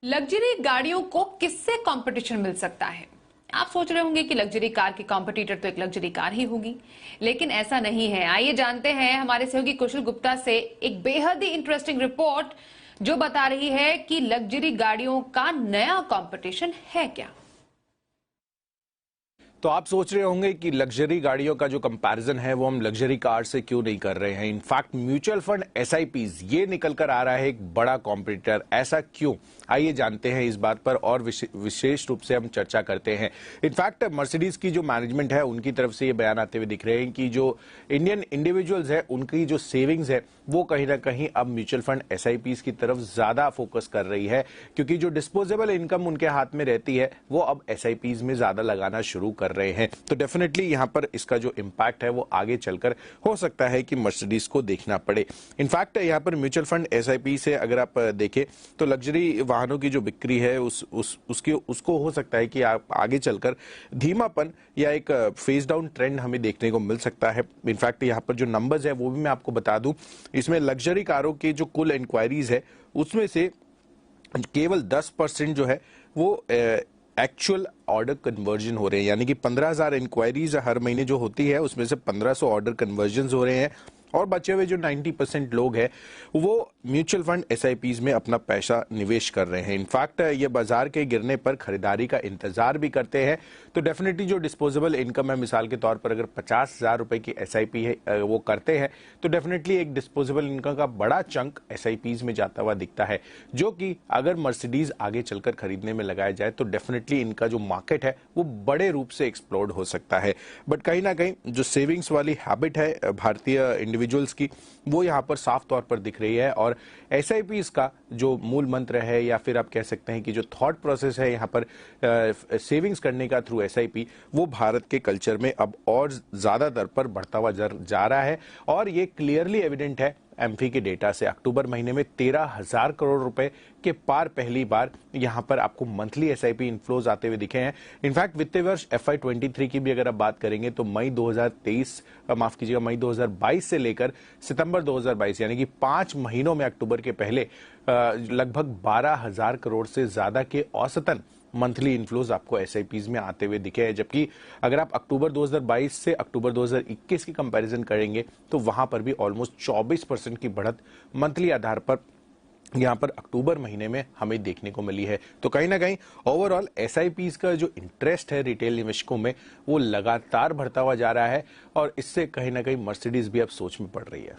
Luxury गाड़ियों को किससे कंपटीशन मिल सकता है? आप सोच रहे होंगे कि लग्जरी कार की कॉम्पिटिटर तो एक लग्जरी कार ही होगी, लेकिन ऐसा नहीं है। आइए जानते हैं हमारे सहयोगी कुशल गुप्ता से एक बेहद ही इंटरेस्टिंग रिपोर्ट जो बता रही है कि लग्जरी गाड़ियों का नया कंपटीशन है क्या। तो आप सोच रहे होंगे कि लग्जरी गाड़ियों का जो कंपैरिजन है वो हम लग्जरी कार से क्यों नहीं कर रहे हैं। इनफैक्ट म्यूचुअल फंड एसआईपीज ये निकल कर आ रहा है एक बड़ा कॉम्पिटिटर। ऐसा क्यों, आइए जानते हैं इस बात पर और विशेष रूप से हम चर्चा करते हैं। इनफैक्ट मर्सिडीज की जो मैनेजमेंट है उनकी तरफ से ये बयान आते हुए दिख रहे हैं कि जो इंडियन इंडिविजुअल्स है उनकी जो सेविंग्स है वो कहीं ना कहीं अब म्यूचुअल फंड एसआईपीज की तरफ ज्यादा फोकस कर रही है, क्योंकि जो डिस्पोजेबल इनकम उनके हाथ में रहती है वो अब एसआईपीज में ज्यादा लगाना शुरू कर रहे हैं। तो डेफिनेटली यहां पर इसका जो इम्पैक्ट है वो आगे चलकर हो सकता है कि मर्सिडीज को देखना पड़े। इनफैक्ट यहां पर म्यूचुअल फंड एसआईपी से अगर आप देखें तो लग्जरी वाहनों की जो बिक्री है उसको हो सकता है कि आप आगे चलकर धीमापन या एक फेज डाउन ट्रेंड हमें देखने को मिल सकता है। इनफैक्ट यहां पर जो नंबर्स है वो भी मैं आपको बता दूं, इसमें लग्जरी कारों की जो कुल इंक्वायरीज है उसमें से केवल 10% जो है वो एक्चुअल ऑर्डर कन्वर्जन हो रहे हैं, यानी कि 15,000 इंक्वायरीज हर महीने जो होती है उसमें से 1500 ऑर्डर कन्वर्जन हो रहे हैं और बचे हुए जो 90% लोग हैं वो म्यूचुअल फंड एसआईपीज में अपना पैसा निवेश कर रहे हैं। इनफैक्ट ये बाजार के गिरने पर खरीदारी का इंतजार भी करते हैं। तो डेफिनेटली जो डिस्पोजेबल इनकम है, मिसाल के तौर पर अगर 50,000 रुपए की एसआईपी है वो करते हैं तो डेफिनेटली एक डिस्पोजेबल इनकम का बड़ा चंक एसआईपीज में जाता हुआ दिखता है, जो कि अगर मर्सिडीज आगे चलकर खरीदने में लगाया जाए तो डेफिनेटली इनका जो मार्केट है वो बड़े रूप से एक्सप्लोड हो सकता है। बट कहीं ना कहीं जो सेविंग्स वाली हैबिट है भारतीय इंडिविजुअल्स की वो यहाँ पर साफ तौर पर दिख रही है और एसआईपीज का जो मूल मंत्र है या फिर आप कह सकते हैं कि जो थॉट प्रोसेस है यहाँ पर सेविंग्स करने का थ्रू एसआईपी, वो भारत के कल्चर में अब और ज्यादा दर पर बढ़ता हुआ जा रहा है। और ये क्लियरली एविडेंट है एमफी के डेटा से। अक्टूबर महीने में 13,000 करोड़ रुपए के पार पहली बार यहां पर आपको मंथली एसआईपी इनफ्लोज आते हुए दिखे हैं। इनफैक्ट वित्तीय वर्ष FY23 की भी अगर आप बात करेंगे तो मई 2022 से लेकर सितंबर 2022 यानी कि 5 महीनों में अक्टूबर के पहले लगभग 12,000 करोड़ से ज्यादा के औसतन मंथली इनफ्लोज आपको एसआईपीज में आते हुए दिखे हैं। जबकि अगर आप अक्टूबर 2022 से अक्टूबर 2021 की कंपैरिजन करेंगे तो वहां पर भी ऑलमोस्ट 24% की बढ़त मंथली आधार पर यहां पर अक्टूबर महीने में हमें देखने को मिली है। तो कहीं ना कहीं ओवरऑल एसआईपीज का जो इंटरेस्ट है रिटेल निवेशकों में वो लगातार बढ़ता हुआ जा रहा है और इससे कहीं ना कहीं मर्सिडीज भी अब सोच में पड़ रही है।